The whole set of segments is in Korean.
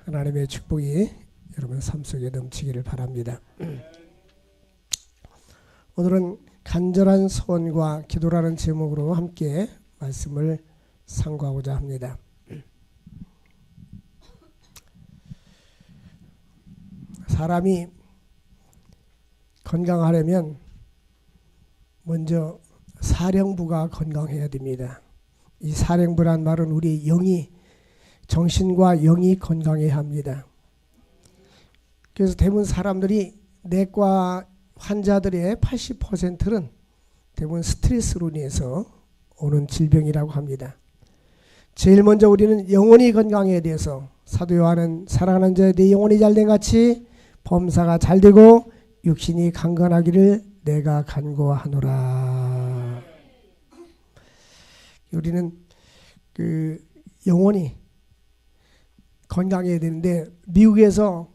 하나님의 축복이 여러분 삶 속에 넘치기를 바랍니다. 오늘은 간절한 소원과 기도라는 제목으로 함께 말씀을 상고하고자 합니다. 사람이 건강하려면 먼저 사령부가 건강해야 됩니다. 이 사령부란 말은 우리 영이, 정신과 영이 건강해야 합니다. 그래서 대부분 사람들이 내과 환자들의 80%는 대부분 스트레스로 인해서 오는 질병이라고 합니다. 제일 먼저 우리는 영혼이 건강해야 돼서 사도 요한은 사랑하는 자여 내 영혼이 잘된 같이 범사가 잘되고 육신이 강건하기를 내가 간구하노라. 우리는 그 영혼이 건강해야 되는데 미국에서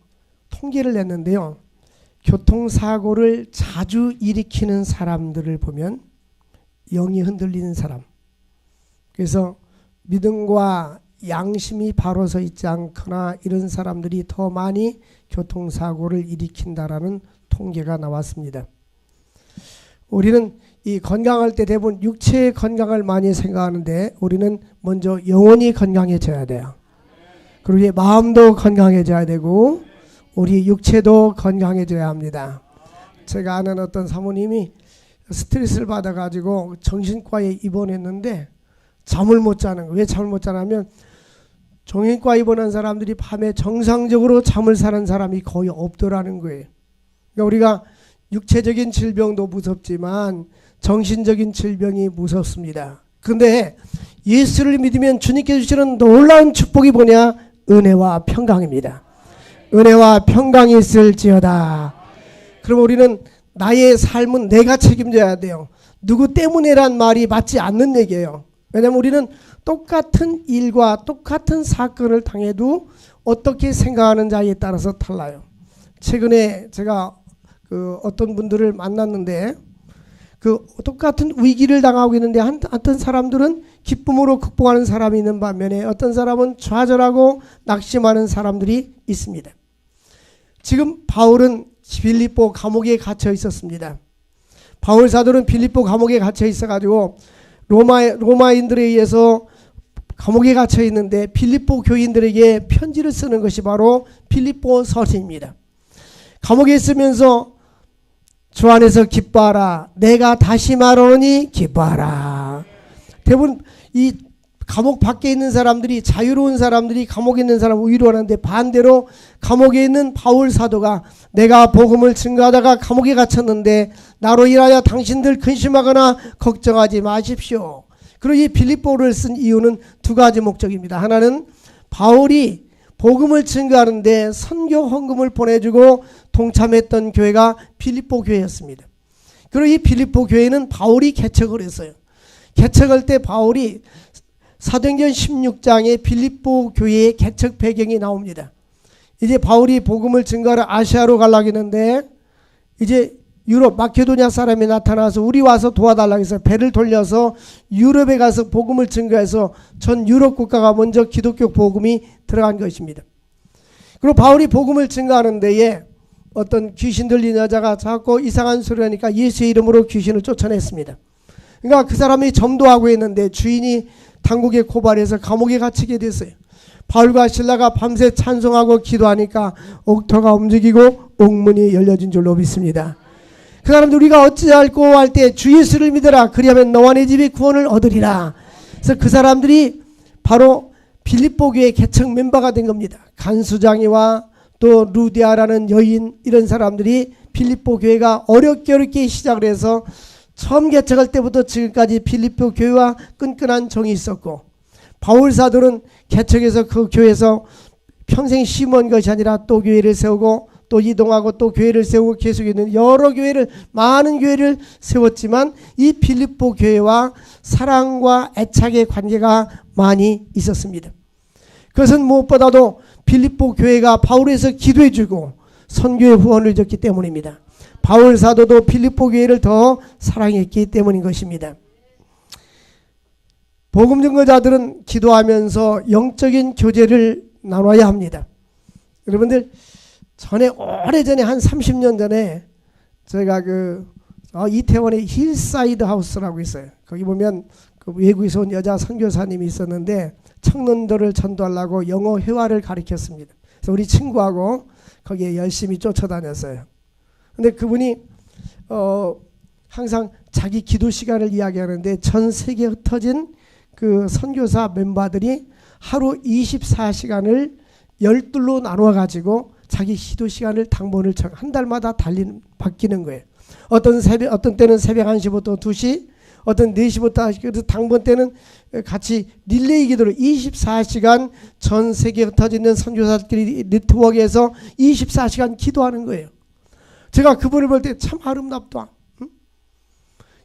통계를 냈는데요. 교통사고를 자주 일으키는 사람들을 보면 영이 흔들리는 사람, 그래서 믿음과 양심이 바로 서 있지 않거나 이런 사람들이 더 많이 교통사고를 일으킨다라는 통계가 나왔습니다. 우리는 이 건강할 때 대부분 육체의 건강을 많이 생각하는데 우리는 먼저 영혼이 건강해져야 돼요. 그리고 마음도 건강해져야 되고 우리 육체도 건강해져야 합니다. 제가 아는 어떤 사모님이 스트레스를 받아가지고 정신과에 입원했는데 잠을 못 자는 거예요. 왜 잠을 못 자냐면 정신과 입원한 사람들이 밤에 정상적으로 잠을 자는 사람이 거의 없더라는 거예요. 그러니까 우리가 육체적인 질병도 무섭지만 정신적인 질병이 무섭습니다. 그런데 예수를 믿으면 주님께서 주시는 놀라운 축복이 뭐냐? 은혜와 평강입니다. 은혜와 평강이 있을지어다. 그럼 우리는 나의 삶은 내가 책임져야 돼요. 누구 때문에란 말이 맞지 않는 얘기예요. 왜냐하면 우리는 똑같은 일과 똑같은 사건을 당해도 어떻게 생각하는 자에 따라서 달라요. 최근에 제가 어떤 분들을 만났는데 똑같은 위기를 당하고 있는데 어떤 사람들은 기쁨으로 극복하는 사람이 있는 반면에 어떤 사람은 좌절하고 낙심하는 사람들이 있습니다. 지금 바울은 빌립보 감옥에 갇혀 있었습니다. 바울 사도는 빌립보 감옥에 갇혀 있어가지고 로마인들에 의해서 감옥에 갇혀 있는데 빌립보 교인들에게 편지를 쓰는 것이 바로 빌립보 서신입니다. 감옥에 있으면서 주 안에서 기뻐하라. 내가 다시 말하노니 기뻐하라. 대부분 이 감옥 밖에 있는 사람들이, 자유로운 사람들이 감옥에 있는 사람을 위로하는데 반대로 감옥에 있는 바울 사도가 내가 복음을 증거하다가 감옥에 갇혔는데 나로 인하여 당신들 근심하거나 걱정하지 마십시오. 그리고 이 빌립보를 쓴 이유는 두 가지 목적입니다. 하나는 바울이 복음을 증거하는데 선교 헌금을 보내주고 동참했던 교회가 빌립보 교회였습니다. 그리고 이 빌립보 교회는 바울이 개척을 했어요. 개척할 때 바울이 사도행전 16장에 빌립보 교회의 개척 배경이 나옵니다. 이제 바울이 복음을 증거하러 아시아로 가려고 했는데 이제 유럽 마케도니아 사람이 나타나서 우리 와서 도와달라고 해서 배를 돌려서 유럽에 가서 복음을 증거해서 전 유럽 국가가 먼저 기독교 복음이 들어간 것입니다. 그리고 바울이 복음을 증거하는 데에 어떤 귀신 들린 여자가 자꾸 이상한 소리 하니까 예수의 이름으로 귀신을 쫓아냈습니다. 그러니까 그 사람이 전도하고 있는데 주인이 당국에 고발해서 감옥에 갇히게 됐어요. 바울과 실라가 밤새 찬송하고 기도하니까 옥토가 움직이고 옥문이 열려진 줄로 믿습니다. 그 사람들 우리가 어찌할꼬 할 때 주 예수를 믿어라. 그리하면 너와 내 집이 구원을 얻으리라. 그래서 그 사람들이 바로 빌립보 교회 개척 멤버가 된 겁니다. 간수장이와 또 루디아라는 여인, 이런 사람들이 빌립보 교회가 어렵게 시작을 해서 처음 개척할 때부터 지금까지 빌립보 교회와 끈끈한 정이 있었고, 바울 사도는 개척해서 그 교회에서 평생 심은 것이 아니라 또 교회를 세우고 또 이동하고 또 교회를 세우고 계속 있는 여러 교회를, 많은 교회를 세웠지만 이 빌립보 교회와 사랑과 애착의 관계가 많이 있었습니다. 그것은 무엇보다도 빌립보 교회가 바울에서 기도해 주고 선교의 후원을 줬기 때문입니다. 바울 사도도 빌립보 교회를 더 사랑했기 때문인 것입니다. 복음 증거자들은 기도하면서 영적인 교제를 나눠야 합니다. 여러분들 전에 오래전에 한 30년 전에 제가 이태원에 힐사이드 하우스라고 있어요. 거기 보면 그 외국에서 온 여자 선교사님이 있었는데 청년들을 전도하려고 영어 회화를 가르쳤습니다. 그래서 우리 친구하고 거기에 열심히 쫓아다녔어요. 근데 그분이 항상 자기 기도 시간을 이야기하는데 전 세계에 흩어진 그 선교사 멤버들이 하루 24시간을 12로 나누어 가지고 자기 기도 시간을 당번을 한 달마다 바뀌는 거예요. 어떤 때는 새벽 1시부터 2시, 어떤 4시부터 그래서 당번 때는 같이 릴레이 기도를 24시간 전 세계에 흩어지는 선교사들끼리 네트워크에서 24시간 기도하는 거예요. 제가 그분을 볼 때 참 아름답다.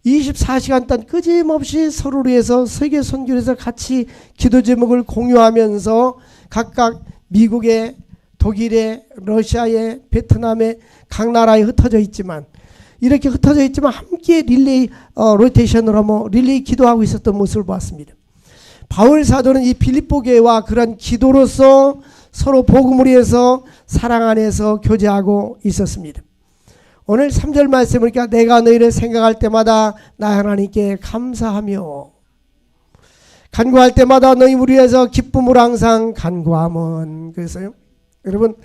24시간 동안 끊임없이 서로를 위해서 세계 선교에서 같이 기도 제목을 공유하면서 각각 미국에, 독일에, 러시아에, 베트남에 각 나라에 흩어져 있지만 이렇게 흩어져 있지만 함께 릴레이 로테이션으로 릴레이 기도하고 있었던 모습을 보았습니다. 바울 사도는 이 빌립보 교회와 그런 기도로서 서로 복음을 위해서 사랑 안에서 교제하고 있었습니다. 오늘 3절 말씀을 보니까 내가 너희를 생각할 때마다 나 하나님께 감사하며 간구할 때마다 너희 위해서 기쁨으로 항상 간구함은. 그래서요 여러분,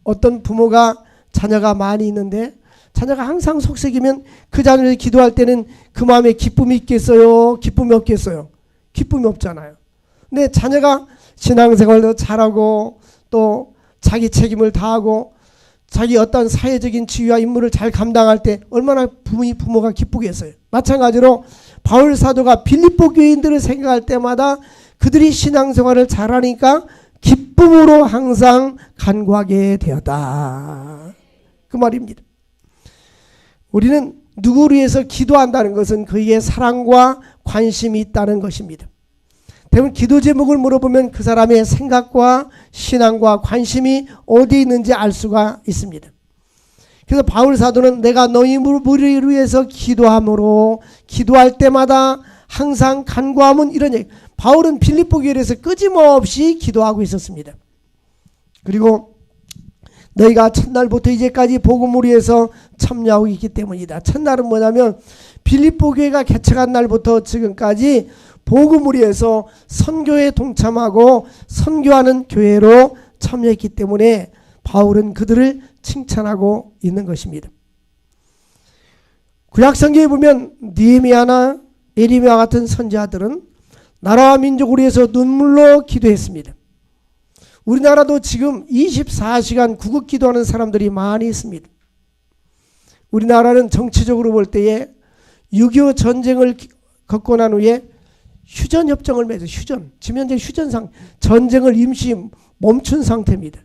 어떤 부모가 자녀가 많이 있는데 자녀가 항상 속썩이면 그 자녀를 기도할 때는 그 마음에 기쁨이 있겠어요? 기쁨이 없겠어요? 기쁨이 없잖아요. 근데 자녀가 신앙생활도 잘하고 또 자기 책임을 다하고 자기 어떤 사회적인 지위와 임무를 잘 감당할 때 얼마나 부모가 기쁘겠어요. 마찬가지로 바울 사도가 빌립보 교인들을 생각할 때마다 그들이 신앙생활을 잘하니까 기쁨으로 항상 간구하게 되었다. 그 말입니다. 우리는 누구를 위해서 기도한다는 것은 그에게 사랑과 관심이 있다는 것입니다. 대부분 기도 제목을 물어보면 그 사람의 생각과 신앙과 관심이 어디에 있는지 알 수가 있습니다. 그래서 바울 사도는 내가 너희 무리를 위해서 기도함으로 기도할 때마다 항상 간구함은 이런 얘기. 바울은 빌립보 교회에서 끊임없이 기도하고 있었습니다. 그리고 너희가 첫날부터 이제까지 복음을 위해서 참여하고 있기 때문이다. 첫날은 뭐냐면 빌립보 교회가 개척한 날부터 지금까지 복음을 위해서 선교에 동참하고 선교하는 교회로 참여했기 때문에 바울은 그들을 칭찬하고 있는 것입니다. 구약성경에 보면 느헤미야나 에리미야 같은 선지자들은 나라와 민족을 위해서 눈물로 기도했습니다. 우리나라도 지금 24시간 구국 기도하는 사람들이 많이 있습니다. 우리나라는 정치적으로 볼 때에 6.25 전쟁을 겪고 난 후에 휴전협정을 맺어 지금 현재 전쟁을 임시 멈춘 상태입니다.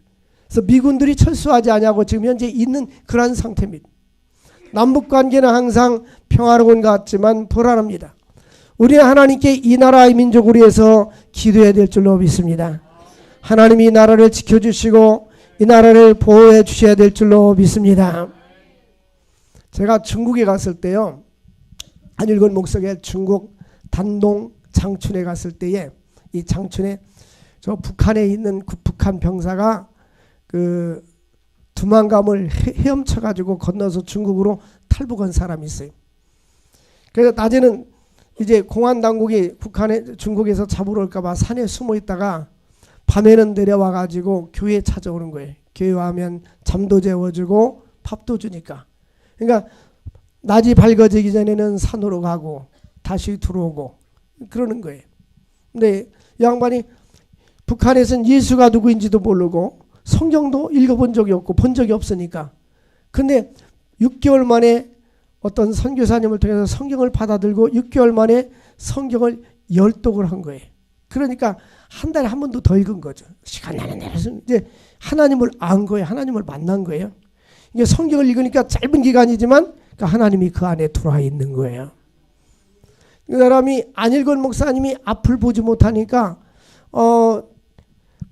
그래서 미군들이 철수하지 않냐고 지금 현재 있는 그러한 상태입니다. 남북관계는 항상 평화로운 것 같지만 불안합니다. 우리는 하나님께 이 나라의 민족을 위해서 기도해야 될 줄로 믿습니다. 하나님이 이 나라를 지켜주시고 이 나라를 보호해 주셔야 될 줄로 믿습니다. 제가 중국에 갔을 때요, 한일권 목석에 중국 단동 장춘에 갔을 때에 이 장춘에 저 북한에 있는 북한 병사가 그 두만강을 헤엄쳐 가지고 건너서 중국으로 탈북한 사람이 있어요. 그래서 낮에는 이제 공안 당국이 중국에서 잡으러 올까 봐 산에 숨어 있다가 밤에는 내려와 가지고 교회에 찾아오는 거예요. 교회 와면 잠도 재워주고 밥도 주니까. 그러니까 낮이 밝아지기 전에는 산으로 가고 다시 들어오고 그러는 거예요. 근데 양반이 북한에서는 예수가 누구인지도 모르고 성경도 읽어본 적이 없고 본 적이 없으니까. 근데 6개월 만에 어떤 선교사님을 통해서 성경을 받아들고 6개월 만에 성경을 열독을 한 거예요. 그러니까 한 달에 한 번도 더 읽은 거죠. 시간 나는 대로 이제 하나님을 안 거예요. 하나님을 만난 거예요. 이게 성경을 읽으니까 짧은 기간이지만 그러니까 하나님이 그 안에 들어와 있는 거예요. 그 사람이 안일권 목사님이 앞을 보지 못하니까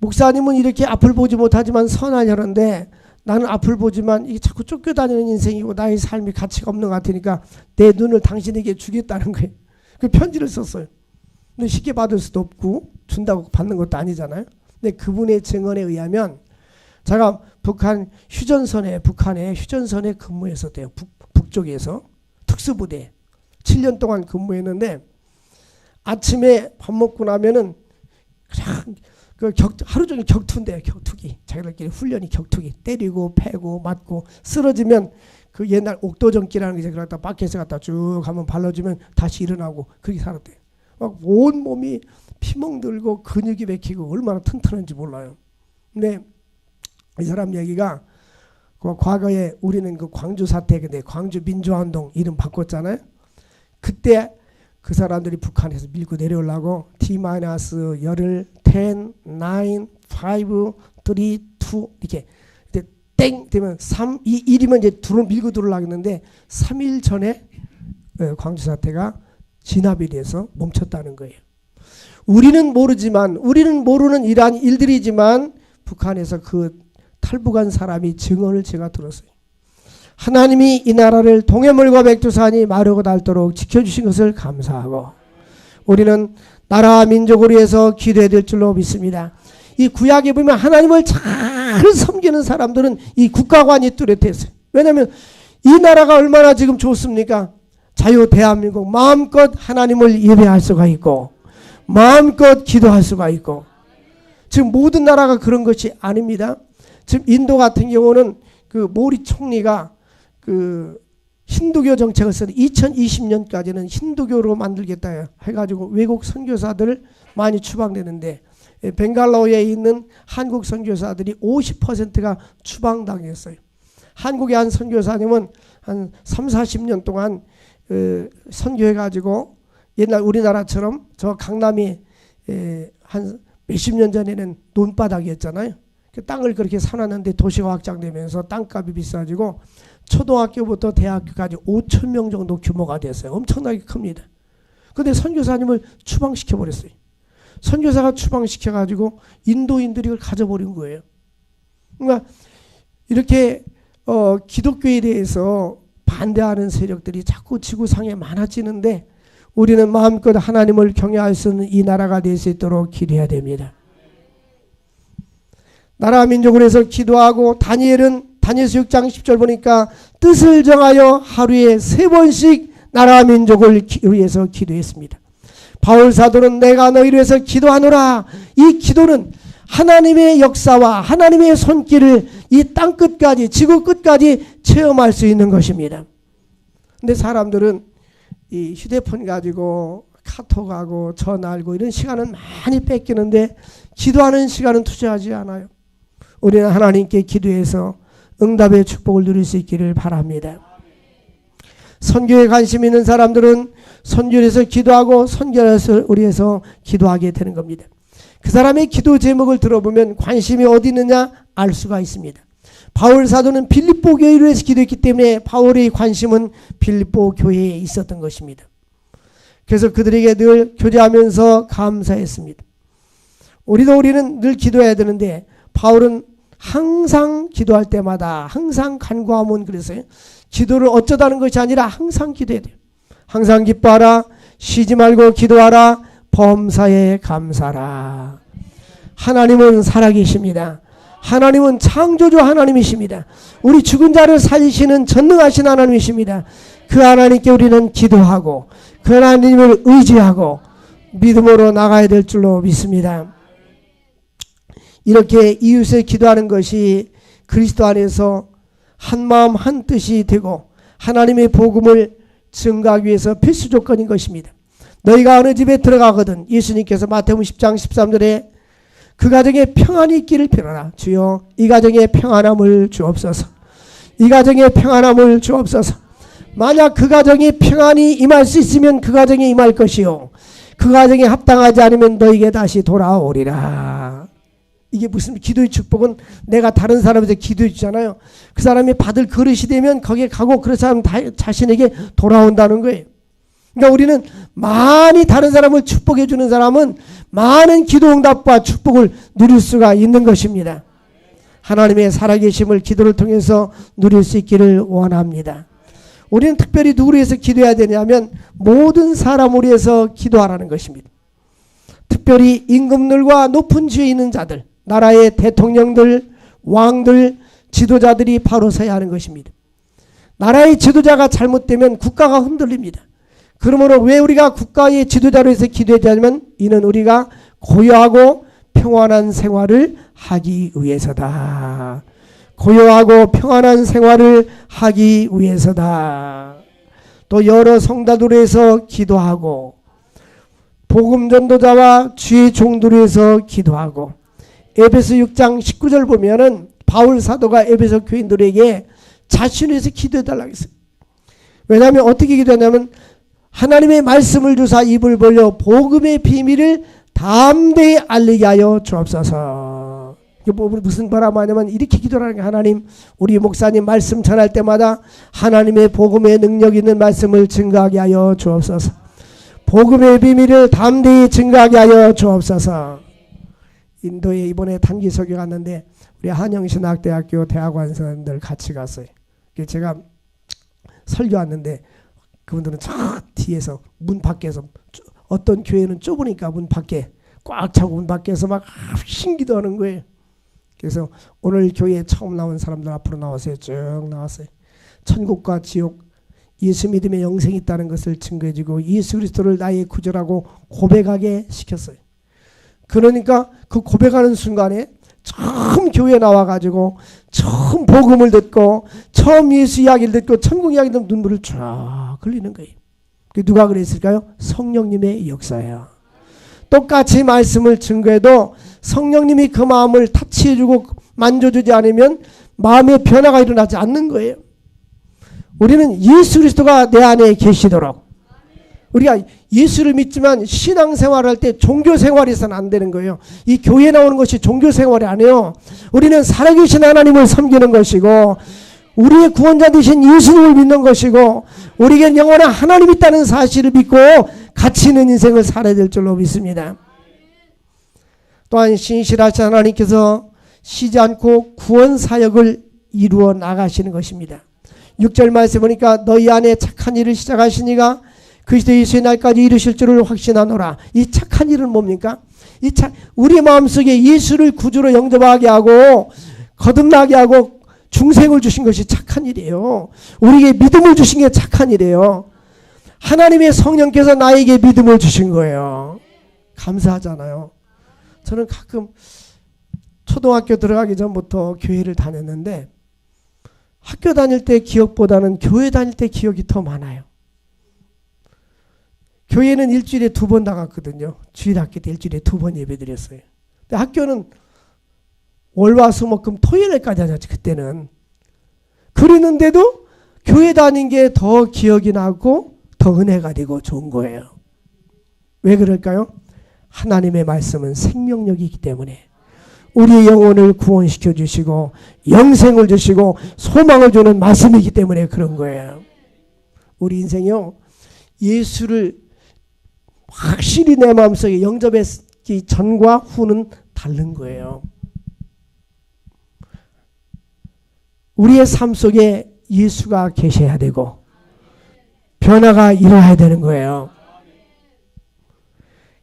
목사님은 이렇게 앞을 보지 못하지만 선하려는데 나는 앞을 보지만 이게 자꾸 쫓겨다니는 인생이고 나의 삶이 가치가 없는 것 같으니까 내 눈을 당신에게 주겠다는 거예요. 그 편지를 썼어요. 근데 쉽게 받을 수도 없고 준다고 받는 것도 아니잖아요. 근데 그분의 증언에 의하면 제가 북한의 휴전선에 근무했었대요. 북쪽에서 특수부대 7년 동안 근무했는데 아침에 밥 먹고 나면은 그냥 하루 종일 격투인데 격투기 자기들끼리 훈련이 격투기 때리고 패고 맞고 쓰러지면 그 옛날 옥도전기라는 게 그러다 밖에서 갖다 쭉 한번 발라주면 다시 일어나고 그렇게 살았대요. 막 온 몸이 피멍들고 근육이 막히고 얼마나 튼튼한지 몰라요. 근데 이 사람 얘기가 그 과거에 우리는 그 광주 사태 근데 광주 민주화운동 이름 바꿨잖아요. 그때 그 사람들이 북한에서 밀고 내려오려고 T-열을 10, 9, 5, 3, 2 이렇게 땡 되면 3, 2, 1이면 이제 밀고 들어오려고 했는데 3일 전에 광주 사태가 진압이 돼서 멈췄다는 거예요. 우리는 모르는 이러한 일들이지만 북한에서 그 탈북한 사람이 증언을 제가 들었어요. 하나님이 이 나라를 동해물과 백두산이 마르고 닳도록 지켜주신 것을 감사하고 우리는 나라 민족을 위해서 기도해야 될 줄로 믿습니다. 이 구약에 보면 하나님을 잘 섬기는 사람들은 이 국가관이 뚜렷했어요. 왜냐하면 이 나라가 얼마나 지금 좋습니까? 자유 대한민국 마음껏 하나님을 예배할 수가 있고 마음껏 기도할 수가 있고 지금 모든 나라가 그런 것이 아닙니다. 지금 인도 같은 경우는 그 모리 총리가 그 힌두교 정책을 써서 2020년까지는 힌두교로 만들겠다 해가지고 외국 선교사들을 많이 추방되는데 벵갈로에 있는 한국 선교사들이 50%가 추방당했어요. 한국의 한 선교사님은 한 3, 40년 동안 선교해가지고 옛날 우리나라처럼 저 강남이 한 몇십 년 전에는 논바닥이었잖아요. 그 땅을 그렇게 사놨는데 도시가 확장되면서 땅값이 비싸지고 초등학교부터 대학교까지 5천 명 정도 규모가 됐어요. 엄청나게 큽니다. 그런데 선교사님을 추방시켜버렸어요. 선교사가 추방시켜가지고 인도인들이 그걸 가져버린 거예요. 그러니까 이렇게 기독교에 대해서 반대하는 세력들이 자꾸 지구상에 많아지는데 우리는 마음껏 하나님을 경외할 수 있는 이 나라가 될 수 있도록 기도해야 됩니다. 나라 민족을 위해서 기도하고 다니엘서 6장 10절 보니까 뜻을 정하여 하루에 3번씩 나라 민족을 위해서 기도했습니다. 바울 사도는 내가 너희를 위해서 기도하노라. 이 기도는 하나님의 역사와 하나님의 손길을 이 땅 끝까지 지구 끝까지 체험할 수 있는 것입니다. 근데 사람들은 이 휴대폰 가지고 카톡하고 전화하고 이런 시간은 많이 뺏기는데 기도하는 시간은 투자하지 않아요. 우리는 하나님께 기도해서 응답의 축복을 누릴 수 있기를 바랍니다. 선교에 관심 있는 사람들은 선교를 해서 기도하고 선교를 해서 우리에서 기도하게 되는 겁니다. 그 사람의 기도 제목을 들어보면 관심이 어디 있느냐 알 수가 있습니다. 바울 사도는 빌립보 교회를 위해서 기도했기 때문에 바울의 관심은 빌립보 교회에 있었던 것입니다. 그래서 그들에게 늘 교제하면서 감사했습니다. 우리는 늘 기도해야 되는데 바울은 항상 기도할 때마다 항상 간구하면 그랬어요. 기도를 어쩌다는 것이 아니라 항상 기도해야 돼요. 항상 기뻐하라. 쉬지 말고 기도하라. 범사에 감사라. 하나님은 살아계십니다. 하나님은 창조주 하나님이십니다. 우리 죽은 자를 살리시는 전능하신 하나님이십니다. 그 하나님께 우리는 기도하고 그 하나님을 의지하고 믿음으로 나가야 될 줄로 믿습니다. 이렇게 이웃에 기도하는 것이 그리스도 안에서 한마음 한뜻이 되고 하나님의 복음을 증가하기 위해서 필수 조건인 것입니다. 너희가 어느 집에 들어가거든 예수님께서 마태복음 10장 13절에 그 가정에 평안이 있기를 빌어라. 주여 이 가정에 평안함을 주옵소서. 이 가정에 평안함을 주옵소서. 만약 그 가정에 평안이 임할 수 있으면 그 가정에 임할 것이요 그 가정에 합당하지 않으면 너에게 다시 돌아오리라. 이게 무슨 기도의 축복은 내가 다른 사람한테 기도해 주잖아요. 그 사람이 받을 그릇이 되면 거기에 가고 그 사람 자신에게 돌아온다는 거예요. 그러니까 우리는 많이 다른 사람을 축복해 주는 사람은 많은 기도 응답과 축복을 누릴 수가 있는 것입니다. 하나님의 살아계심을 기도를 통해서 누릴 수 있기를 원합니다. 우리는 특별히 누구를 위해서 기도해야 되냐면 모든 사람을 위해서 기도하라는 것입니다. 특별히 임금들과 높은 지위에 있는 자들, 나라의 대통령들, 왕들, 지도자들이 바로 서야 하는 것입니다. 나라의 지도자가 잘못되면 국가가 흔들립니다. 그러므로 왜 우리가 국가의 지도자로 해서 기도하냐면 이는 우리가 고요하고 평안한 생활을 하기 위해서다. 고요하고 평안한 생활을 하기 위해서다. 또 여러 성도들을 해서 기도하고 복음 전도자와 주의 종들을 해서 기도하고 에베소 6장 19절 보면은 바울 사도가 에베소 교인들에게 자신을 위해서 기도해달라고 했어요. 왜냐하면 어떻게 기도하냐면 하나님의 말씀을 주사 입을 벌려 복음의 비밀을 담대히 알리게 하여 주옵소서. 이게 무슨 바람하냐면 이렇게 기도하는 게 하나님 우리 목사님 말씀 전할 때마다 하나님의 복음의 능력 있는 말씀을 증거하게 하여 주옵소서. 복음의 비밀을 담대히 증거하게 하여 주옵소서. 인도에 이번에 단기 설교 갔는데 우리 한영신학대학교 대학원 선생님들 같이 갔어요. 제가 설교 왔는데 그분들은 저 뒤에서 문 밖에서 어떤 교회는 좁으니까 문 밖에 꽉 차고 문 밖에서 막 신기도하는 거예요. 그래서 오늘 교회에 처음 나온 사람들 앞으로 나와서요. 쭉 나왔어요. 천국과 지옥, 예수 믿음의 영생이 있다는 것을 증거해주고 예수 그리스도를 나의 구주라고 고백하게 시켰어요. 그러니까 그 고백하는 순간에 처음 교회에 나와가지고 처음 복음을 듣고 처음 예수 이야기를 듣고 천국 이야기를 듣고 눈물을 쫙 흘리는 거예요. 누가 그랬을까요? 성령님의 역사예요. 똑같이 말씀을 증거해도 성령님이 그 마음을 터치해주고 만져주지 않으면 마음의 변화가 일어나지 않는 거예요. 우리는 예수 그리스도가 내 안에 계시도록 우리가 예수를 믿지만 신앙생활을 할 때 종교생활에서는 안 되는 거예요. 이 교회에 나오는 것이 종교생활이 아니에요. 우리는 살아계신 하나님을 섬기는 것이고 우리의 구원자 되신 예수님을 믿는 것이고 우리에겐 영원한 하나님이 있다는 사실을 믿고 가치 있는 인생을 살아야 될 줄로 믿습니다. 또한 신실하신 하나님께서 쉬지 않고 구원사역을 이루어 나가시는 것입니다. 6절 말씀 보니까 너희 안에 착한 일을 시작하시니가 그리스도 예수의 날까지 이루실 줄을 확신하노라. 이 착한 일은 뭡니까? 우리 마음속에 예수를 구주로 영접하게 하고 거듭나게 하고 중생을 주신 것이 착한 일이에요. 우리에게 믿음을 주신 게 착한 일이에요. 하나님의 성령께서 나에게 믿음을 주신 거예요. 감사하잖아요. 저는 가끔 초등학교 들어가기 전부터 교회를 다녔는데 학교 다닐 때 기억보다는 교회 다닐 때 기억이 더 많아요. 교회는 일주일에 2번 나갔거든요. 주일학교 때 일주일에 2번 예배 드렸어요. 근데 학교는 월화수목금 토요일까지 하셨지 그때는. 그랬는데도 교회 다닌 게 더 기억이 나고 더 은혜가 되고 좋은 거예요. 왜 그럴까요? 하나님의 말씀은 생명력이기 때문에 우리의 영혼을 구원시켜 주시고 영생을 주시고 소망을 주는 말씀이기 때문에 그런 거예요. 우리 인생이요. 예수를 확실히 내 마음속에 영접했기 전과 후는 다른 거예요. 우리의 삶 속에 예수가 계셔야 되고 변화가 일어나야 되는 거예요.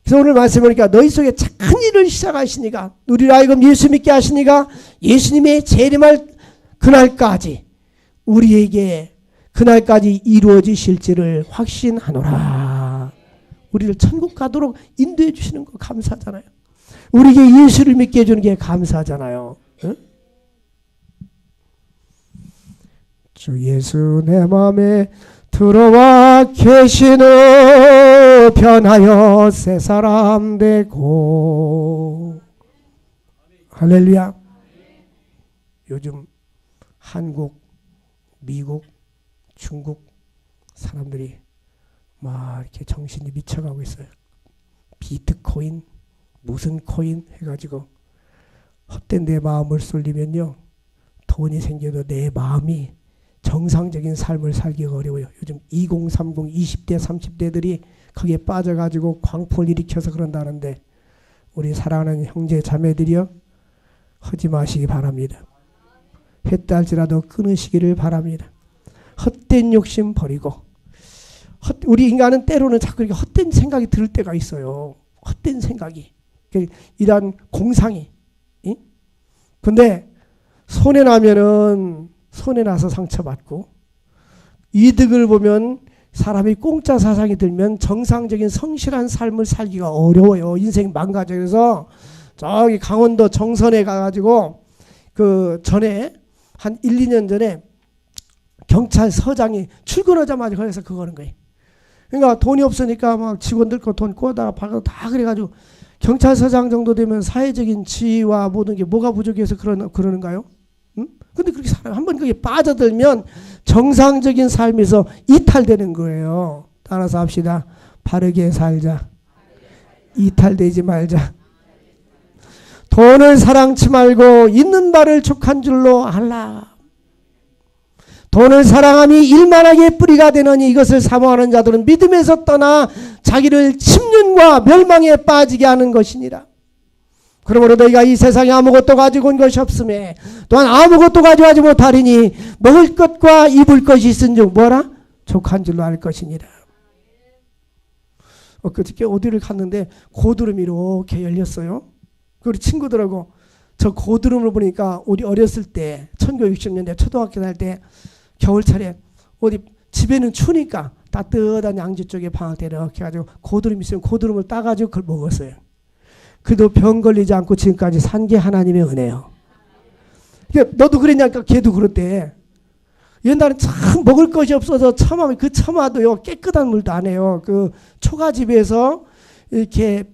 그래서 오늘 말씀 보니까 너희 속에 착한 일을 시작하시니까 우리를 하여금 예수 믿게 하시니까 예수님의 재림할 그날까지 우리에게 그날까지 이루어지실지를 확신하노라. 우리를 천국 가도록 인도해 주시는 거 감사하잖아요. 우리에게 예수를 믿게 해주는 게 감사하잖아요. 응? 주 예수 내 마음에 들어와 계시는 변하여 새 사람 되고. 할렐루야. 요즘 한국, 미국, 중국 사람들이 막 이렇게 정신이 미쳐가고 있어요. 비트코인 무슨 코인 해가지고 헛된 내 마음을 쏠리면요 돈이 생겨도 내 마음이 정상적인 삶을 살기가 어려워요. 요즘 2030, 20대, 30대들이 거기에 빠져가지고 광풍을 일으켜서 그런다는데 우리 사랑하는 형제 자매들이요 하지 마시기 바랍니다. 했달지라도 끊으시기를 바랍니다. 헛된 욕심 버리고 우리 인간은 때로는 자꾸 이렇게 헛된 생각이 들 때가 있어요. 헛된 생각이 이런 공상이. 근데 손해나면은 손해나서 상처받고, 이득을 보면 사람이 공짜 사상이 들면 정상적인 성실한 삶을 살기가 어려워요. 인생 망가져. 그래서 저기 강원도 정선에 가가지고 그 전에 한 1, 2년 전에 경찰서장이 출근하자마자 거기서 그거 하는 거예요. 그러니까 돈이 없으니까 막 직원들 거 돈 꼬다가 받아서 다 그래가지고, 경찰서장 정도 되면 사회적인 지위와 모든 게 뭐가 부족해서 그러는가요? 응? 근데 그렇게 한번 그게 빠져들면 정상적인 삶에서 이탈되는 거예요. 따라서 합시다. 바르게 살자. 이탈되지 말자. 돈을 사랑치 말고 있는 바를 족한 줄로 알라. 돈을 사랑함이 일만하게 뿌리가 되느니 이것을 사모하는 자들은 믿음에서 떠나 자기를 침륜과 멸망에 빠지게 하는 것이니라. 그러므로 너희가 이 세상에 아무것도 가지고 온 것이 없음에 또한 아무것도 가져가지 못하리니 먹을 것과 입을 것이 있은즉 뭐라? 족한 줄로 알 것이니라. 그저께 어디를 갔는데 고드름이 이렇게 열렸어요. 우리 친구들하고 저 고드름을 보니까 우리 어렸을 때 1960년대 초등학교 다닐 때 겨울철에 어디 집에는 추우니까 따뜻한 양지 쪽에 방학 때 이렇게 해가지고 고드름 있으면 고드름을 따가지고 그걸 먹었어요. 그래도 병 걸리지 않고 지금까지 산 게 하나님의 은혜요. 그러니까 너도 그랬냐니까 걔도 그랬대. 옛날에 참 먹을 것이 없어서 처마면 그 처마도요 깨끗한 물도 안 해요. 그 초가집에서 이렇게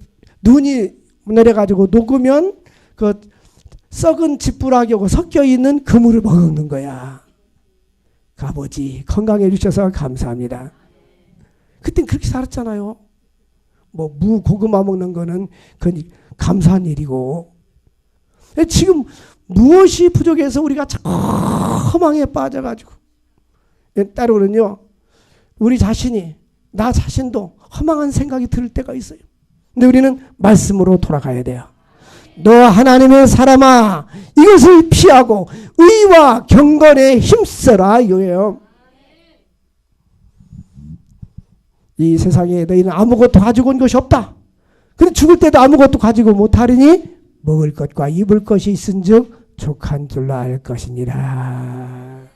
눈이 내려가지고 녹으면 그 썩은 지푸라기하고 섞여 있는 그 물을 먹는 거야. 그 아버지 건강해 주셔서 감사합니다. 그땐 그렇게 살았잖아요. 뭐 무 고구마 먹는 거는 그건 감사한 일이고, 지금 무엇이 부족해서 우리가 자꾸 허망에 빠져가지고, 때로는요 우리 자신이 나 자신도 허망한 생각이 들 때가 있어요. 근데 우리는 말씀으로 돌아가야 돼요. 너 하나님의 사람아 이것을 피하고 의와 경건에 힘써라 이거예요. 이 세상에 너희는 아무것도 가지고 온 것이 없다. 근데 죽을 때도 아무것도 가지고 못하리니 먹을 것과 입을 것이 있은즉 족한 줄로 알 것이니라.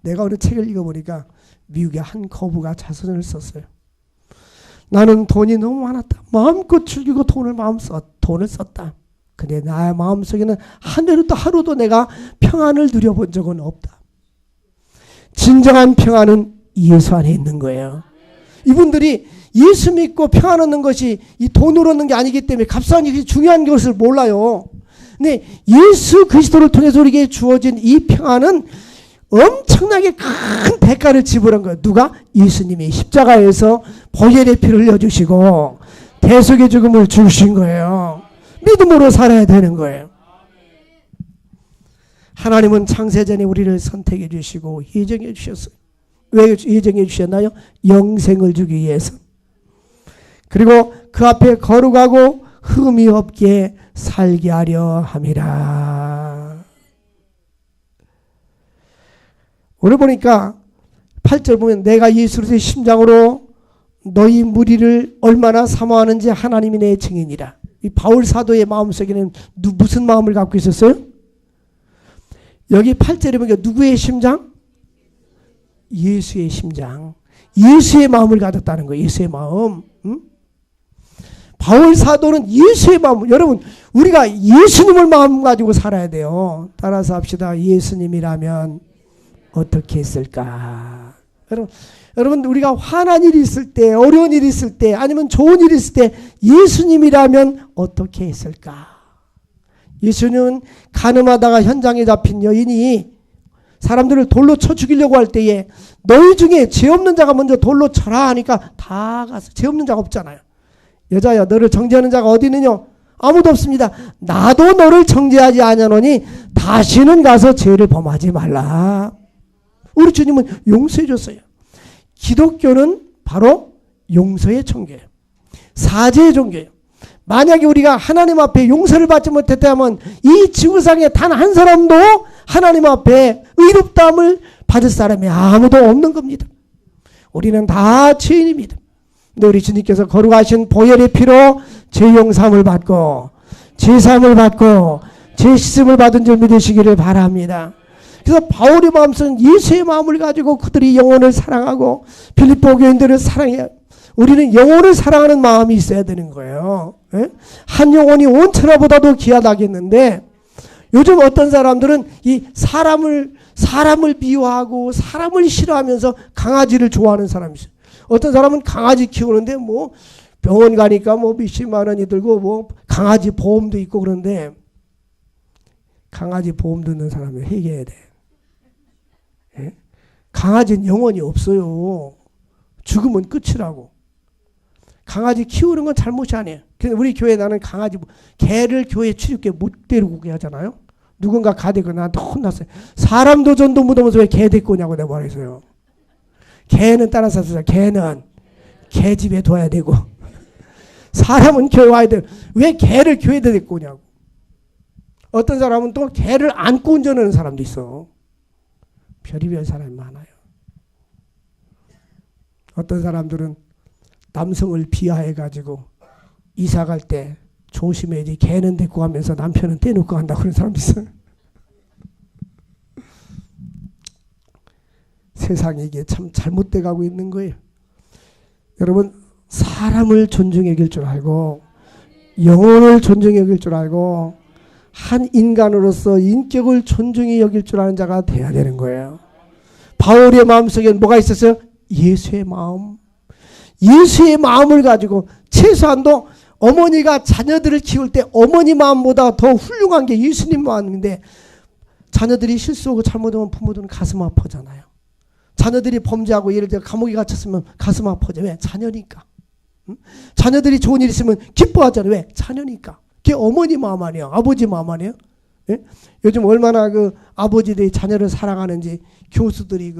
내가 어느 책을 읽어보니까 미국의 한 거부가 자선을 썼어요. 나는 돈이 너무 많았다. 마음껏 즐기고 돈을 썼다. 근데 나의 마음속에는 하루도 내가 평안을 누려본 적은 없다. 진정한 평안은 예수 안에 있는 거예요. 이분들이 예수 믿고 평안 얻는 것이 이 돈으로 얻는 게 아니기 때문에 값싼 것이 중요한 것을 몰라요. 근데 예수 그리스도를 통해서 우리에게 주어진 이 평안은 엄청나게 큰 대가를 지불한 거예요. 누가? 예수님이 십자가에서 보혈의 피를 흘려주시고 대속의 죽음을 주신 거예요. 믿음으로 살아야 되는 거예요. 하나님은 창세전에 우리를 선택해 주시고 예정해 주셨어요. 왜 예정해 주셨나요? 영생을 주기 위해서. 그리고 그 앞에 거룩하고 흠이 없게 살게 하려 함이라. 오늘 보니까 8절 보면 내가 예수의 심장으로 너희 무리를 얼마나 사모하는지 하나님이 내 증인이라. 이 바울 사도의 마음속에는 무슨 마음을 갖고 있었어요? 여기 8절에 보니까 누구의 심장? 예수의 심장. 예수의 마음을 가졌다는 거예요. 예수의 마음. 응? 바울 사도는 예수의 마음. 여러분 우리가 예수님을 마음 가지고 살아야 돼요. 따라서 합시다. 예수님이라면 어떻게 했을까? 여러분 우리가 화난 일이 있을 때, 어려운 일이 있을 때, 아니면 좋은 일이 있을 때 예수님이라면 어떻게 했을까? 예수님은 가늠하다가 현장에 잡힌 여인이 사람들을 돌로 쳐 죽이려고 할 때에 너희 중에 죄 없는 자가 먼저 돌로 쳐라 하니까 다 가서, 죄 없는 자가 없잖아요. 여자야 너를 정죄하는 자가 어디 있느냐? 아무도 없습니다. 나도 너를 정죄하지 아니하노니 다시는 가서 죄를 범하지 말라. 우리 주님은 용서해 줬어요. 기독교는 바로 용서의 종교예요. 사죄의 종교예요. 만약에 우리가 하나님 앞에 용서를 받지 못했다면 이 지구상에 단 한 사람도 하나님 앞에 의롭다함을 받을 사람이 아무도 없는 겁니다. 우리는 다 죄인입니다. 근데 우리 주님께서 거룩하신 보혈의 피로 죄 용서함을 받고 죄사함을 받고 죄 씻음을 받은 줄 믿으시기를 바랍니다. 그래서 바울의 마음속은 예수의 마음을 가지고 그들이 영혼을 사랑하고 빌립보 교인들을 사랑해요. 우리는 영혼을 사랑하는 마음이 있어야 되는 거예요. 예? 한 영혼이 온 천하보다도 귀하다겠는데 요즘 어떤 사람들은 이 사람을 미워하고 사람을 싫어하면서 강아지를 좋아하는 사람이 있어요. 어떤 사람은 강아지 키우는데 뭐 병원 가니까 뭐 몇십만 원이 들고 뭐 강아지 보험도 있고 그런데 강아지 보험 듣는 사람이 회개해야 돼. 예? 강아지는 영혼이 없어요. 죽으면 끝이라고. 강아지 키우는 건 잘못이 아니에요. 근데 우리 교회 나는 강아지, 개를 교회 출입구에 못 데리고 오게 하잖아요. 누군가 가대고 나한테 혼났어요. 사람도 전도 묻으면서 왜 개 데리고 오냐고 내가 말했어요. 개는 따라서 개는 개 집에 둬야 되고 사람은 교회 와야 돼. 왜 개를 교회에 데리고 오냐고. 어떤 사람은 또 개를 안고 운전하는 사람도 있어. 별의별 사람이 많아요. 어떤 사람들은 남성을 비하해가지고 이사 갈 때 조심해야지 개는 데리고 가면서 남편은 떼놓고 간다고 그런 사람도 있어요. 세상이 이게 참 잘못돼 가고 있는 거예요. 여러분 사람을 존중해 여길 줄 알고 영혼을 존중해 여길 줄 알고 한 인간으로서 인격을 존중해 여길 줄 아는 자가 돼야 되는 거예요. 바울의 마음속에 뭐가 있었어요? 예수의 마음. 예수의 마음을 가지고 최소한도 어머니가 자녀들을 키울 때 어머니 마음보다 더 훌륭한 게 예수님 마음인데 자녀들이 실수하고 잘못하면 부모들은 가슴 아프잖아요. 자녀들이 범죄하고 예를 들어 감옥에 갇혔으면 가슴 아프죠. 왜? 자녀니까. 응? 자녀들이 좋은 일 있으면 기뻐하잖아요. 왜? 자녀니까. 그게 어머니 마음 아니에요. 아버지 마음 아니에요. 예? 요즘 얼마나 그 아버지들이 자녀를 사랑하는지 교수들이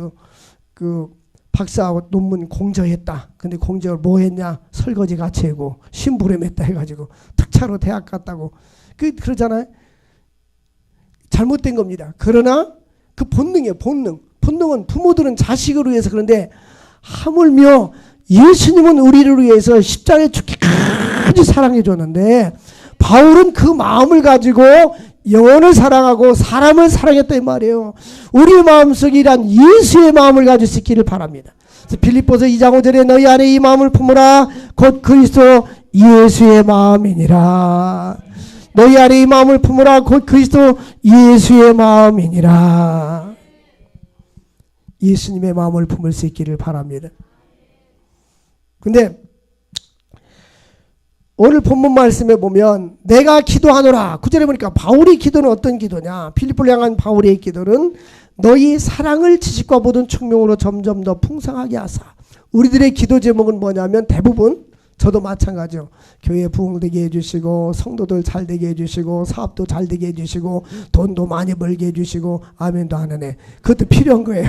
그 박사하고 논문 공저했다. 근데 공저를 뭐 했냐? 설거지 같이 하고 심부름했다 해가지고 특차로 대학 갔다고 그러잖아요. 잘못된 겁니다. 그러나 그 본능이에요. 본능은 부모들은 자식을 위해서 그런데 하물며 예수님은 우리를 위해서 십자가에 죽기까지 사랑해 줬는데 바울은 그 마음을 가지고 영혼을 사랑하고 사람을 사랑했다 이 말이에요. 우리 마음속에 이란 예수의 마음을 가질 수 있기를 바랍니다. 빌립보서 2장 5절에 너희 안에 이 마음을 품으라 곧 그리스도 예수의 마음이니라. 너희 안에 이 마음을 품으라 곧 그리스도 예수의 마음이니라. 예수님의 마음을 품을 수 있기를 바랍니다. 근데 오늘 본문 말씀에 보면 내가 기도하노라 9절에 보니까 바울의 기도는 어떤 기도냐. 빌립보를 향한 바울의 기도는 너희 사랑을 지식과 모든 총명으로 점점 더 풍성하게 하사. 우리들의 기도 제목은 뭐냐면 대부분 저도 마찬가지요. 교회 부흥되게 해주시고 성도들 잘되게 해주시고 사업도 잘되게 해주시고 돈도 많이 벌게 해주시고 아멘도 하는 애. 그것도 필요한 거예요.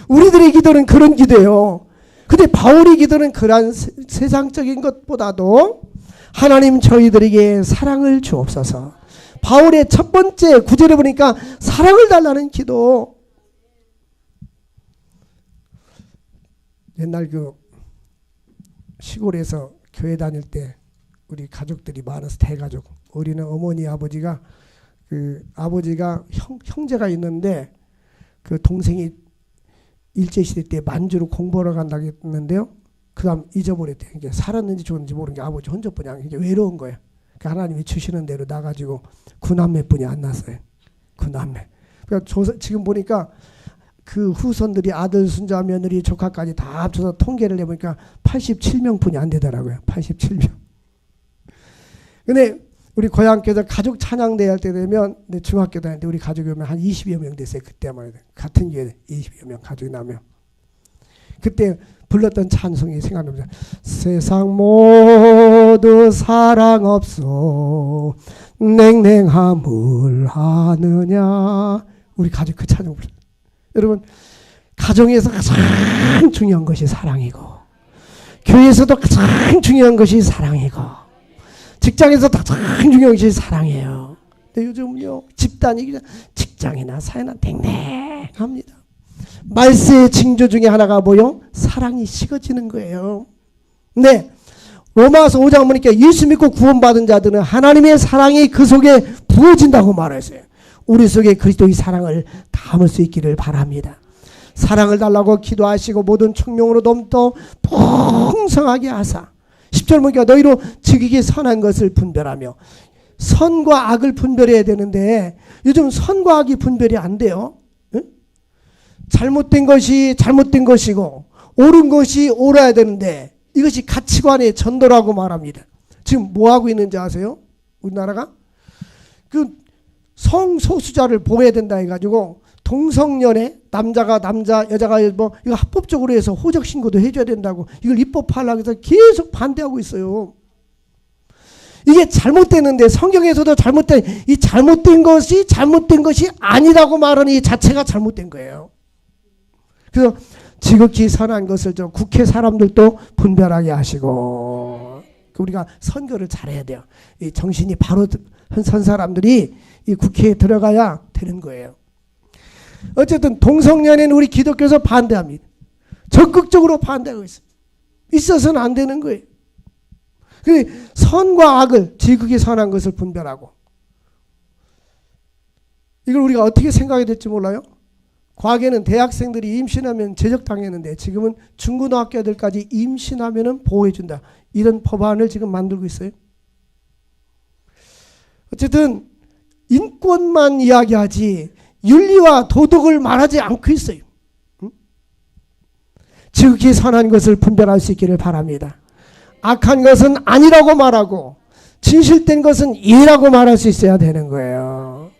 우리들의 기도는 그런 기도예요. 근데 바울의 기도는 그러한 세상적인 것보다도 하나님 저희들에게 사랑을 주옵소서. 바울의 첫 번째 구절에 보니까 사랑을 달라는 기도. 옛날 그 시골에서 교회 다닐 때 우리 가족들이 많아서 대가족. 우리는 어머니 아버지가 형제가 있는데 그 동생이 일제시대 때 만주로 공부하러 간다고 했는데요. 그 다음 잊어버렸대요. 이게 살았는지 죽었는지 모르는 게 아버지 혼자뿐이 이게 외로운 거예요. 그러니까 하나님이 주시는 대로 나가지고 9남매뿐이 안 났어요. 9남매. 그러니까 지금 보니까 그 후손들이 아들, 순자, 며느리, 조카까지 다 합쳐서 통계를 내보니까 87명뿐이 안 되더라고요. 87명. 근데 우리 고향교회 가족 찬양대회 할 때 되면 중학교 다닐 때 우리 가족이 오면 한 20여 명 됐어요. 그때만 해도. 같은 교회 20여 명 가족이 나면. 그때 불렀던 찬송이 생각납니다. 세상 모두 사랑 없어 냉랭함을 하느냐. 우리 가족 그 찬송 불렀어요. 여러분 가정에서 가장 중요한 것이 사랑이고 교회에서도 가장 중요한 것이 사랑이고 직장에서 가장 중요한 것이 사랑이에요. 근데 요즘은요 집단이 직장이나 사회나 냉랭합니다. 말세의 징조 중에 하나가 뭐요? 사랑이 식어지는 거예요. 근데 로마서 5장 보니까 예수 믿고 구원받은 자들은 하나님의 사랑이 그 속에 부어진다고 말했어요. 우리 속에 그리스도의 사랑을 담을 수 있기를 바랍니다. 사랑을 달라고 기도하시고 모든 청명으로 넘떠 풍성하게 하사 10절 보니까 너희로 지극히 선한 것을 분별하며 선과 악을 분별해야 되는데 요즘 선과 악이 분별이 안 돼요. 응? 잘못된 것이 잘못된 것이고 옳은 것이 옳아야 되는데 이것이 가치관의 전도라고 말합니다. 지금 뭐 하고 있는지 아세요? 우리나라가 그 성소수자를 보호해야 된다 해가지고 동성연애 남자가 남자 여자가 뭐 이거 합법적으로 해서 호적 신고도 해줘야 된다고 이걸 입법하려고 해서 계속 반대하고 있어요. 이게 잘못되는데 성경에서도 이 잘못된 것이 아니라고 말하는 이 자체가 잘못된 거예요. 그래서 지극히 선한 것을 좀 국회 사람들도 분별하게 하시고 우리가 선거를 잘해야 돼요. 이 정신이 바로 선 사람들이 이 국회에 들어가야 되는 거예요. 어쨌든 동성연애는 우리 기독교에서 반대합니다. 적극적으로 반대하고 있어요. 있어서는 안 되는 거예요. 선과 악을 지극히 선한 것을 분별하고 이걸 우리가 어떻게 생각해야 될지 몰라요. 과거에는 대학생들이 임신하면 제적당했는데 지금은 중고등학교들까지 임신하면 보호해준다. 이런 법안을 지금 만들고 있어요. 어쨌든 인권만 이야기하지 윤리와 도덕을 말하지 않고 있어요. 지극히 선한 것을 분별할 수 있기를 바랍니다. 악한 것은 아니라고 말하고 진실된 것은 이라고 말할 수 있어야 되는 거예요.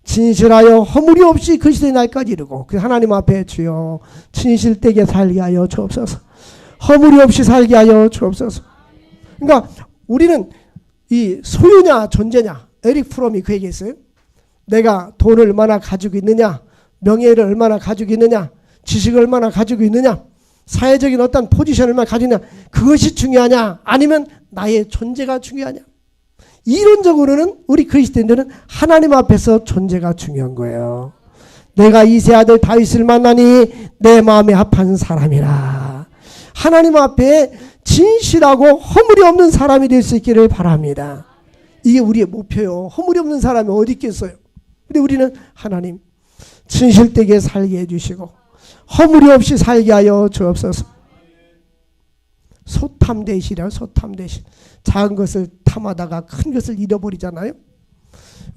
진실하여 허물이 없이 그리스도의 날까지 이르고 그 하나님 앞에 주여 진실되게 살게 하여 주옵소서. 허물이 없이 살게 하여 주옵소서. 그러니까 우리는 이 소유냐 존재냐 에릭 프롬이 그 얘기했어요. 내가 돈을 얼마나 가지고 있느냐 명예를 얼마나 가지고 있느냐 지식을 얼마나 가지고 있느냐 사회적인 어떤 포지션을 얼마나 가지고 있느냐 그것이 중요하냐 아니면 나의 존재가 중요하냐. 이론적으로는 우리 그리스도인들은 하나님 앞에서 존재가 중요한 거예요. 내가 이세 아들 다윗을 만나니 내 마음에 합한 사람이라. 하나님 앞에 진실하고 허물이 없는 사람이 될 수 있기를 바랍니다. 이게 우리의 목표요. 허물이 없는 사람이 어디 있겠어요. 근데 우리는 하나님 진실되게 살게 해주시고 허물이 없이 살게 하여 주옵소서. 소탐대실이야. 소탐대실. 작은 것을 탐하다가 큰 것을 잃어버리잖아요.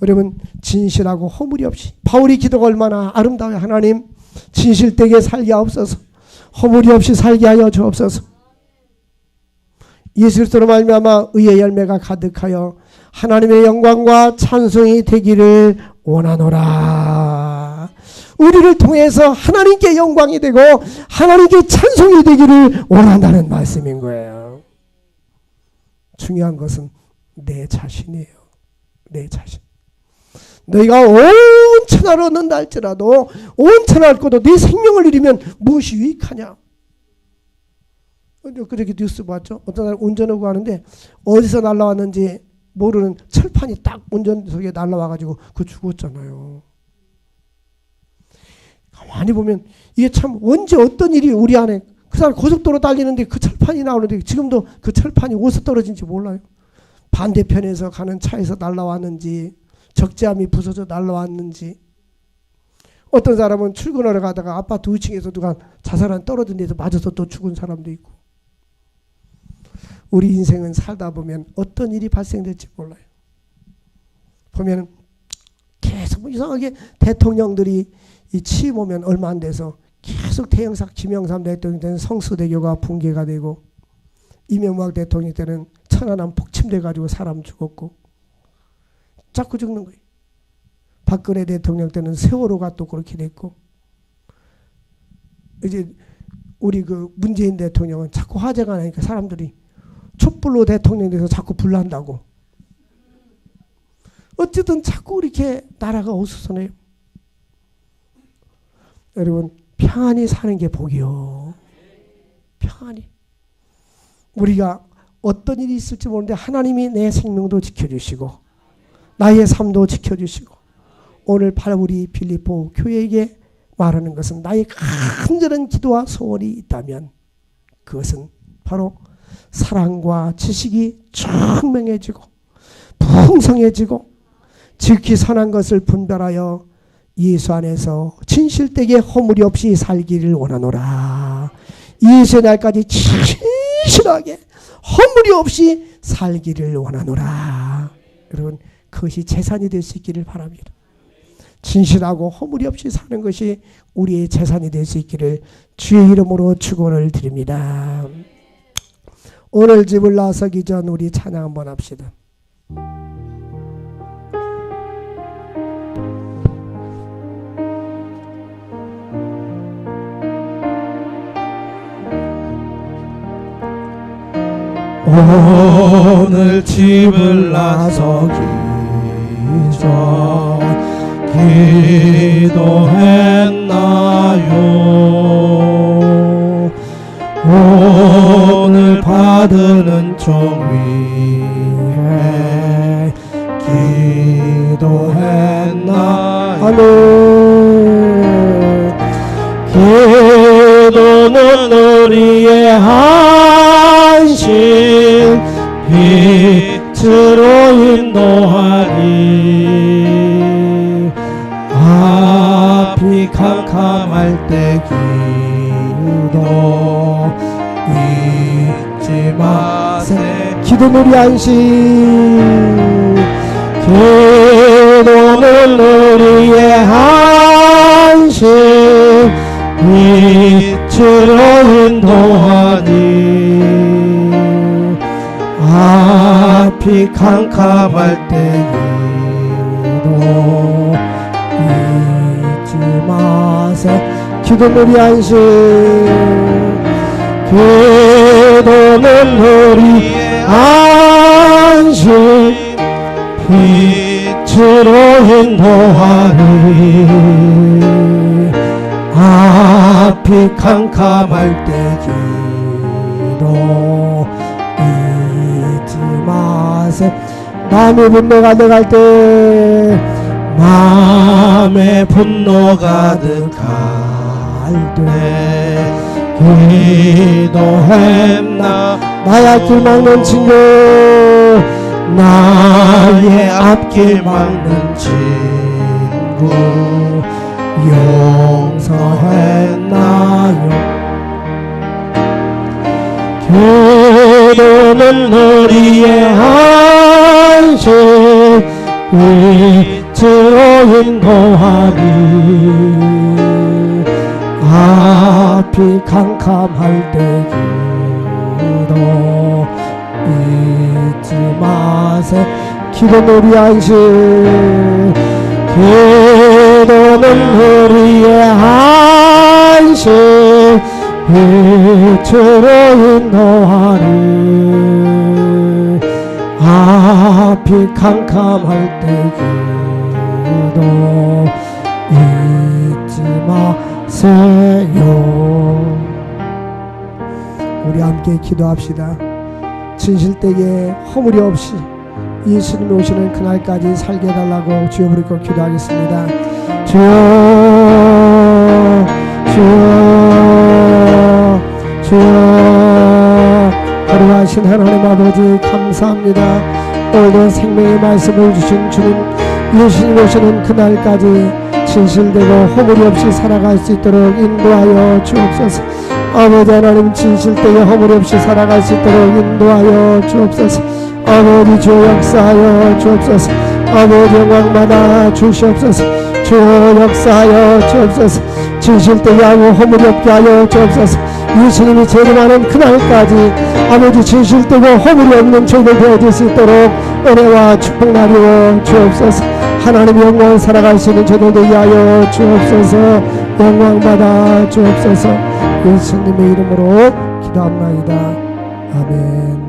여러분 진실하고 허물이 없이 바울이 기도가 얼마나 아름다워요. 하나님 진실되게 살게 하옵소서. 허물이 없이 살게 하여 주옵소서. 예수 그리스도로 말미암아 의의 열매가 가득하여 하나님의 영광과 찬송이 되기를 원하노라. 우리를 통해서 하나님께 영광이 되고 하나님께 찬송이 되기를 원한다는 말씀인 거예요. 중요한 것은 내 자신이에요. 내 자신. 너희가 온 천하를 얻는다 할지라도 온 천하를 얻고도 네 생명을 잃으면 무엇이 유익하냐. 그렇게 뉴스 봤죠. 어떤 날 운전하고 가는데 어디서 날라왔는지 모르는 철판이 딱 운전석에 날라와가지고 그 죽었잖아요. 가만히 보면 이게 참 언제 어떤 일이 우리 안에 그 사람 고속도로 달리는데 그 철판이 나오는데 지금도 그 철판이 어디서 떨어진지 몰라요. 반대편에서 가는 차에서 날라왔는지 적재함이 부서져 날라왔는지 어떤 사람은 출근하러 가다가 아파트 2층에서 누가 자살한 떨어진 데서 맞아서 또 죽은 사람도 있고 우리 인생은 살다 보면 어떤 일이 발생될지 몰라요. 보면 계속 이상하게 대통령들이 이 취임 오면 얼마 안 돼서 계속 태영삭 김영삼 대통령 때는 성수대교가 붕괴가 되고 이명박 대통령 때는 천안함 폭침돼 가지고 사람 죽었고 자꾸 죽는 거예요. 박근혜 대통령 때는 세월호가 또 그렇게 됐고 이제 우리 그 문재인 대통령은 자꾸 화제가 나니까 사람들이 촛불로 대통령이 돼서 자꾸 불난다고. 어쨌든 자꾸 이렇게 나라가 어수선해요. 여러분 평안히 사는 게 복이요. 평안히. 우리가 어떤 일이 있을지 모르는데 하나님이 내 생명도 지켜주시고 나의 삶도 지켜주시고 오늘 바로 우리 빌립보 교회에게 말하는 것은 나의 간절한 기도와 소원이 있다면 그것은 바로 사랑과 지식이 청명해지고 풍성해지고 지극히 선한 것을 분별하여 예수 안에서 진실되게 허물이 없이 살기를 원하노라. 예수의 날까지 진실하게 허물이 없이 살기를 원하노라. 여러분, 그것이 재산이 될 수 있기를 바랍니다. 진실하고 허물이 없이 사는 것이 우리의 재산이 될 수 있기를 주의 이름으로 축원을 드립니다. 오늘 집을 나서기 전 우리 찬양 한번 합시다. 오늘 집을 나서기 전 기도했나요? 오늘 받은 은총 위에 기도했나요? 아멘. 기도는 우리의 안식 빛으로 인도하리. 앞이 캄캄할 때 기도 잊지 마세. 기도는 우리 안식. 기도는 우리의 안식 빛으로 인도하니. 앞이 캄캄할 때 기도 잊지 마세. 기도는 우리 안식. 기도는 우리의 안식 빛으로 인도하니. 앞이 캄캄할 때 기도 잊지 마세. 마음의 분노가 가득할 때, 마음의 분노 가득할 때 기도했나. 나의 앞길 막는 친구, 나의 앞길 막는 친구 용서했나요? 기도는 우리의 안식 빛으로 인도하리. 앞이 캄캄할 때 기도 잊지 마세. 기도는 우리 안식. 기도는 우리의 안식 빛으로 인도하리. 앞이 캄캄할 때 기도 잊지 마세요. 우리 함께 기도합시다. 진실되게 허물이 없이 예수님이 오시는 그날까지 살게 해달라고 주여 부르고 기도하겠습니다. 주여 주여 주여. 거룩하신 하나님 아버지 감사합니다. 오늘도 생명의 말씀을 주신 주님, 예수님 오시는 그날까지 진실되고 허물이 없이 살아갈 수 있도록 인도하여 주옵소서. 아버지 하나님, 진실되게 허물이 없이 살아갈 수 있도록 인도하여 주옵소서. 아버지 주여 역사하여 주옵소서. 아버지 영광받아 주시옵소서. 주여 역사하여 주옵소서. 진실되게 하고 허물이 없게 하여 주옵소서. 예수님이 재림하는 그날까지 아버지 진실되고 허물이 없는 저희들 되어질 수 있도록 은혜와 축복 나누어 주옵소서. 하나님의 영광을 살아갈 수 있는 저희들 되게 하여 주옵소서. 영광받아 주옵소서. 예수님의 이름으로 기도합나이다. 아멘.